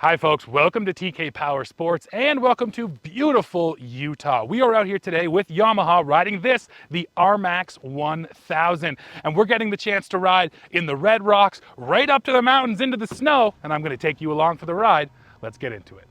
Hi folks, welcome to TK Power Sports and welcome to beautiful Utah. We are out here today with Yamaha riding the RMAX 1000. And we're getting the chance to ride in the red rocks, right up to the mountains into the snow. And I'm gonna take you along for the ride. Let's get into it.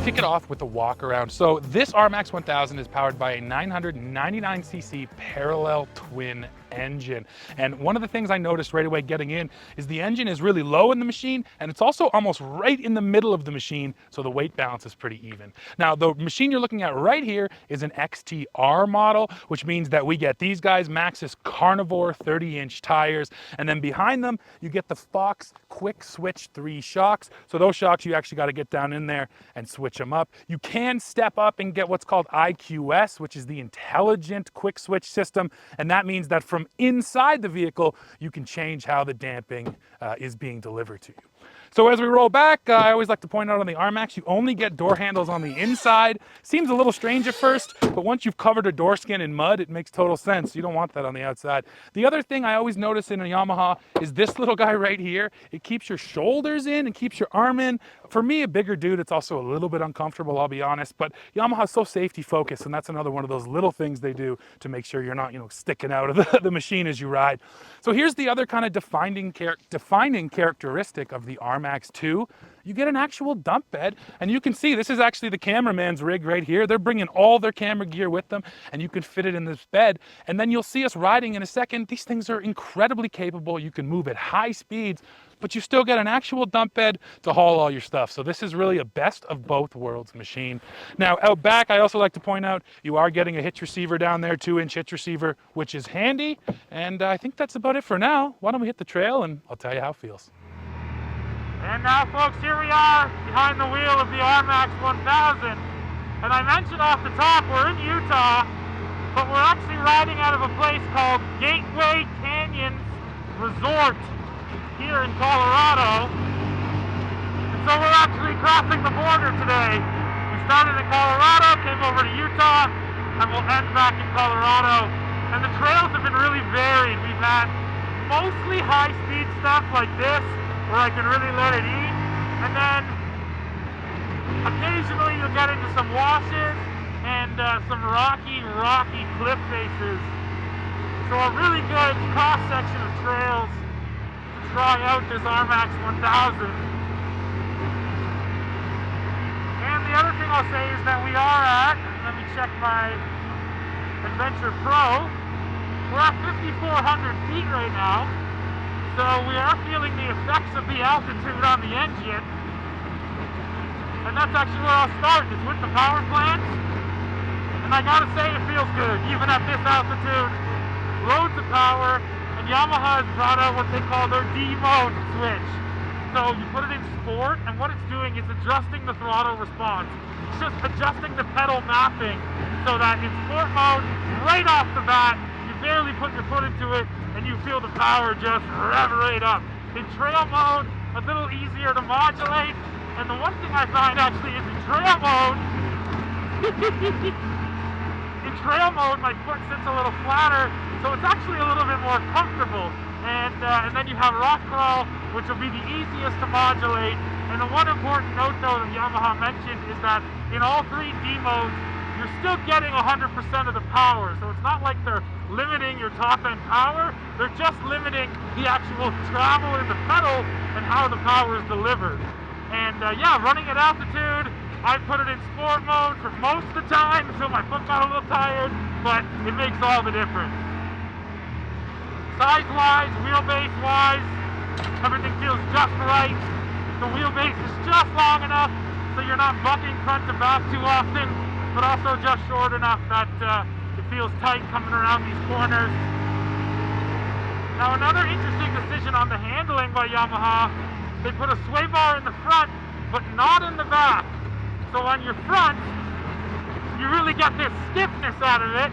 Kick it off with the walk around. So this RMAX 1000 is powered by a 999cc parallel twin engine. And one of the things I noticed right away getting in is the engine is really low in the machine and it's also almost right in the middle of the machine, so the weight balance is pretty even. Now the machine you're looking at right here is an XTR model, which means that we get these guys, Maxxis Carnivore 30-inch tires, and then behind them you get the Fox Quick Switch 3 shocks. So those shocks you actually got to get down in there and switch them up. You can step up and get what's called IQS, which is the intelligent quick switch system, and that means that from inside the vehicle you can change how the damping is being delivered to you. So as we roll back, I always like to point out on the RMAX, you only get door handles on the inside. Seems a little strange at first, but once you've covered a door skin in mud, it makes total sense. You don't want that on the outside. The other thing I always notice in a Yamaha is this little guy right here. It keeps your shoulders in and keeps your arm in. For me, a bigger dude, it's also a little bit uncomfortable, I'll be honest, but Yamaha's so safety focused, and that's another one of those little things they do to make sure you're not, sticking out of the machine as you ride. So here's the other kind of defining characteristic of the RMAX 2. You get an actual dump bed, and you can see this is actually the cameraman's rig right here. They're bringing all their camera gear with them, and you can fit it in this bed. And then you'll see us riding in a second. These things are incredibly capable. You can move at high speeds, but you still get an actual dump bed to haul all your stuff. So this is really a best of both worlds machine. Now out back, I also like to point out, you are getting a hitch receiver down there, 2-inch hitch receiver, which is handy. And I think that's about it for now. Why don't we hit the trail and I'll tell you how it feels. And now folks, here we are behind the wheel of the RMAX 1000. And I mentioned off the top, we're in Utah, but we're actually riding out of a place called Gateway Canyons Resort here in Colorado. And so we're actually crossing the border today. We started in Colorado, came over to Utah, and we'll end back in Colorado. And the trails have been really varied. We've had mostly high-speed stuff like this, where I can really let it eat, and then occasionally you'll get into some washes and some rocky cliff faces. So a really good cross-section of trails to try out this RMAX 1000. And the other thing I'll say is that we are at, let me check my Adventure Pro, we're at 5,400 feet right now. So we are feeling the effects of the altitude on the engine. And that's actually where I'll start, is with the power plant. And I gotta say, it feels good, even at this altitude. Loads of power, and Yamaha has brought out what they call their D-mode switch. So you put it in sport, and what it's doing is adjusting the throttle response. It's just adjusting the pedal mapping so that in sport mode, right off the bat, you barely put your foot into it, and you feel the power just rev right up. In trail mode, a little easier to modulate, and the one thing I find actually is in trail mode, my foot sits a little flatter, so it's actually a little bit more comfortable. And then you have rock crawl, which will be the easiest to modulate. And the one important note though that Yamaha mentioned is that in all three D modes, you're still getting 100% of the power. So it's not like they're limiting your top end power, they're just limiting the actual travel in the pedal and how the power is delivered. And yeah, running at altitude, I put it in sport mode for most of the time until my foot got a little tired, but it makes all the difference. Size-wise, wheelbase-wise, everything feels just right. The wheelbase is just long enough so you're not bucking front to back too often, but also just short enough that it feels tight coming around these corners. Now another interesting decision on the handling by Yamaha, they put a sway bar in the front, but not in the back. So on your front, you really get this stiffness out of it,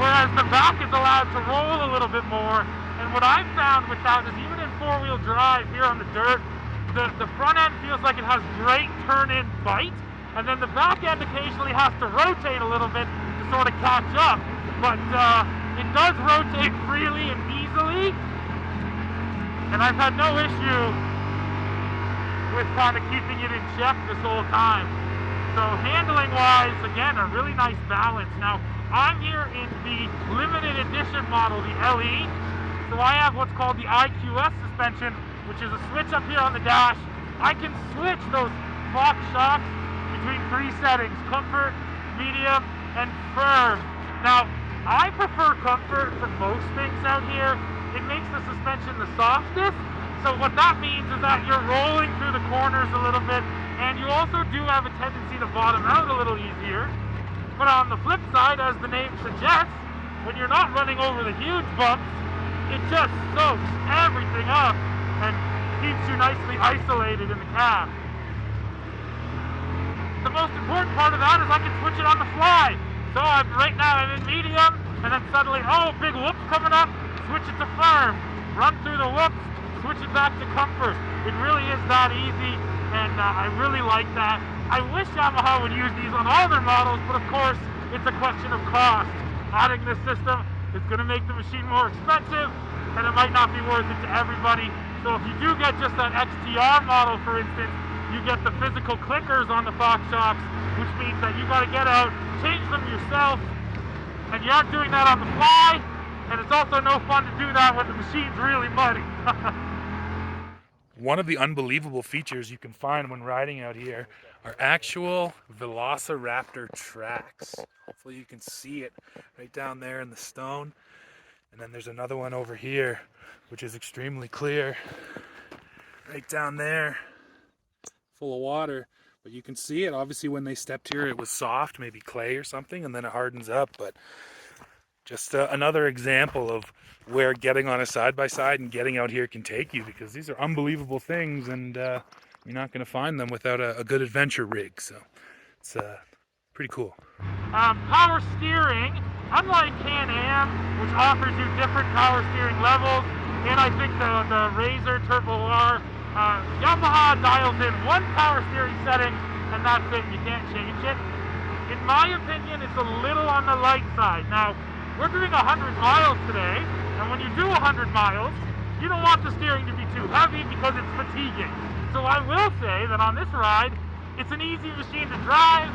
whereas the back is allowed to roll a little bit more. And what I've found with that is even in four-wheel drive here on the dirt, the front end feels like it has great turn-in bite, and then the back end occasionally has to rotate a little bit to sort of catch up. But it does rotate freely and easily, and I've had no issue with kind of keeping it in check this whole time. So handling wise, again, a really nice balance. Now, I'm here in the limited edition model, the LE. So I have what's called the IQS suspension, which is a switch up here on the dash. I can switch those Fox shocks between three settings: comfort, medium, and firm. Now, I prefer comfort for most things out here. It makes the suspension the softest. So what that means is that you're rolling through the corners a little bit, and you also do have a tendency to bottom out a little easier. But on the flip side, as the name suggests, when you're not running over the huge bumps, it just soaks everything up and keeps you nicely isolated in the cab. The most important part of that is I can switch it on the fly. So right now I'm in medium, and then suddenly, oh, big whoops coming up, switch it to firm, run through the whoops, switch it back to comfort. It really is that easy, and I really like that. I wish Yamaha would use these on all their models, but of course, it's a question of cost. Adding this system is going to make the machine more expensive, and it might not be worth it to everybody. So if you do get just that XTR model, for instance, you get the physical clickers on the Fox shocks, which means that you got to get out, change them yourself, and you aren't doing that on the fly, and it's also no fun to do that when the machine's really muddy. One of the unbelievable features you can find when riding out here are actual Velociraptor tracks. Hopefully you can see it right down there in the stone. And then there's another one over here, which is extremely clear. Right down there, full of water. But you can see it. Obviously when they stepped here, it was soft, maybe clay or something, and then it hardens up. But just another example of where getting on a side-by-side and getting out here can take you, because these are unbelievable things, and you're not going to find them without a good adventure rig. So it's pretty cool. Power steering, unlike Can-Am, which offers you different power steering levels, and I think the Razor Turbo R, Yamaha dials in one power steering setting, and that's it. You can't change it. In my opinion, it's a little on the light side. Now, we're doing 100 miles today, and when you do 100 miles, you don't want the steering to be too heavy because it's fatiguing. So I will say that on this ride, it's an easy machine to drive.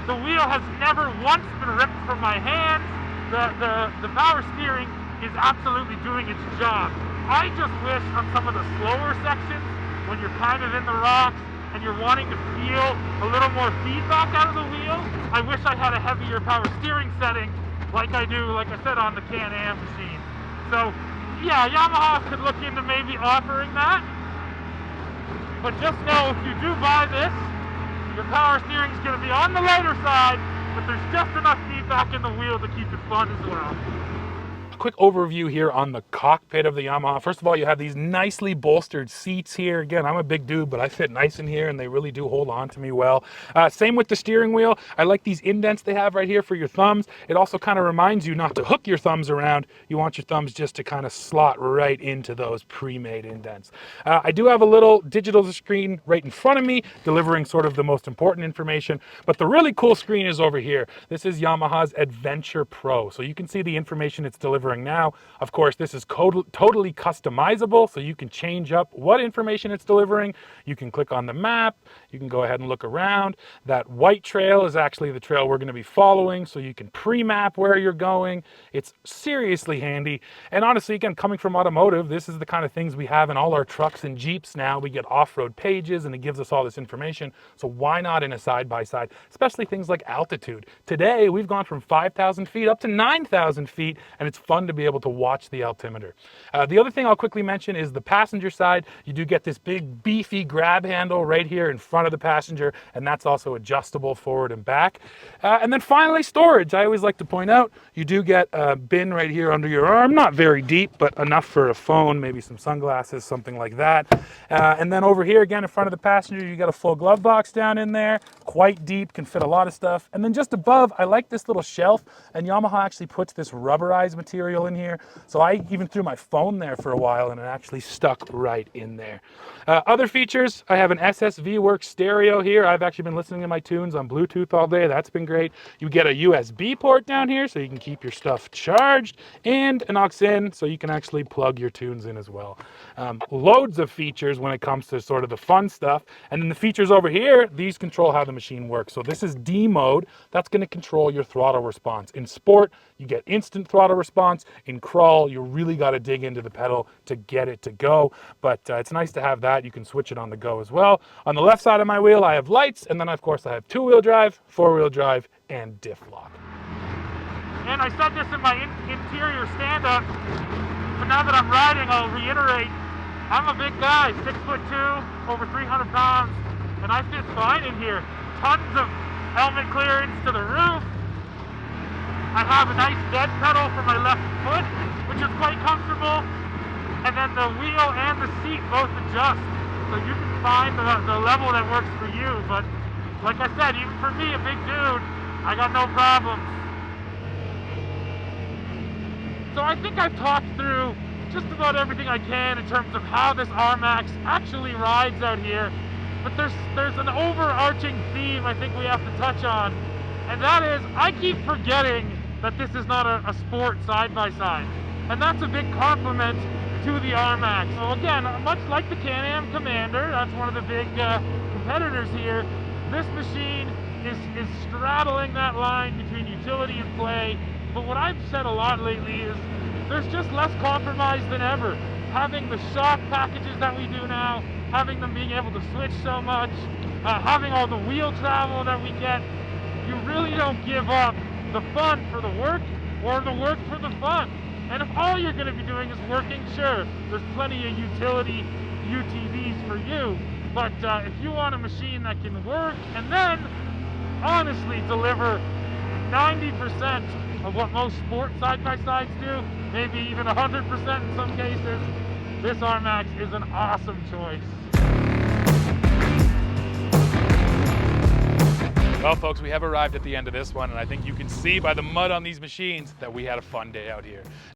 The wheel has never once been ripped from my hands. The power steering is absolutely doing its job. I just wish on some of the slower sections, when you're kind of in the rocks and you're wanting to feel a little more feedback out of the wheel, I wish I had a heavier power steering setting like I do, like I said, on the Can-Am machine. So, yeah, Yamaha could look into maybe offering that. But just know, if you do buy this, your power steering is going to be on the lighter side, but there's just enough feedback in the wheel to keep it fun as well. A quick overview here on the cockpit of the Yamaha. First of all, you have these nicely bolstered seats here. Again, I'm a big dude, but I fit nice in here, and they really do hold on to me well. Same with the steering wheel. I like these indents they have right here for your thumbs. It also kind of reminds you not to hook your thumbs around. You want your thumbs just to kind of slot right into those pre-made indents. I do have a little digital screen right in front of me, delivering sort of the most important information, but the really cool screen is over here. This is Yamaha's Adventure Pro, so you can see the information it's delivering now. Of course, this is totally customizable, so you can change up what information it's delivering. You can click on the map, you can go ahead and look around. That white trail is actually the trail we're going to be following, so you can pre-map where you're going. It's seriously handy, and honestly, again, coming from automotive, this is the kind of things we have in all our trucks and Jeeps now. We get off-road pages, and it gives us all this information, so why not in a side-by-side, especially things like altitude. Today, we've gone from 5,000 feet up to 9,000 feet, and it's fun fun to be able to watch the altimeter. The other thing I'll quickly mention is the passenger side. You do get this big beefy grab handle right here in front of the passenger, and that's also adjustable forward and back. And then finally, storage. I always like to point out, you do get a bin right here under your arm, not very deep, but enough for a phone, maybe some sunglasses, something like that. And then over here again in front of the passenger, you got a full glove box down in there, quite deep, can fit a lot of stuff. And then just above, I like this little shelf, and Yamaha actually puts this rubberized material in here. So I even threw my phone there for a while and it actually stuck right in there. Other features, I have an SSV Works stereo here. I've actually been listening to my tunes on Bluetooth all day. That's been great. You get a USB port down here so you can keep your stuff charged, and an aux in so you can actually plug your tunes in as well. Loads of features when it comes to sort of the fun stuff. And then the features over here, these control how the machine works. So this is D mode. That's going to control your throttle response. In sport, you get instant throttle response. In crawl, you really got to dig into the pedal to get it to go. But it's nice to have that. You can switch it on the go as well. On the left side of my wheel, I have lights. And then, of course, I have two-wheel drive, four-wheel drive, and diff lock. And I said this in my interior stand-up, but now that I'm riding, I'll reiterate. I'm a big guy, 6'2", over 300 pounds, and I fit fine in here. Tons of helmet clearance to the roof. I have a nice dead pedal for my left foot, which is quite comfortable. And then the wheel and the seat both adjust, so you can find the level that works for you. But like I said, even for me, a big dude, I got no problems. So I think I've talked through just about everything I can in terms of how this RMAX actually rides out here. But there's an overarching theme I think we have to touch on, and that is I keep forgetting that this is not a sport side-by-side. And that's a big compliment to the RMAX. So again, much like the Can-Am Commander, that's one of the big competitors here, this machine is straddling that line between utility and play. But what I've said a lot lately is there's just less compromise than ever. Having the shock packages that we do now, having them being able to switch so much, having all the wheel travel that we get, you really don't give up the fun for the work or the work for the fun. And if all you're going to be doing is working, sure, there's plenty of utility UTVs for you. But if you want a machine that can work and then honestly deliver 90% of what most sport side-by-sides do, maybe even 100% in some cases, this RMAX is an awesome choice. Well, folks, we have arrived at the end of this one, and I think you can see by the mud on these machines that we had a fun day out here.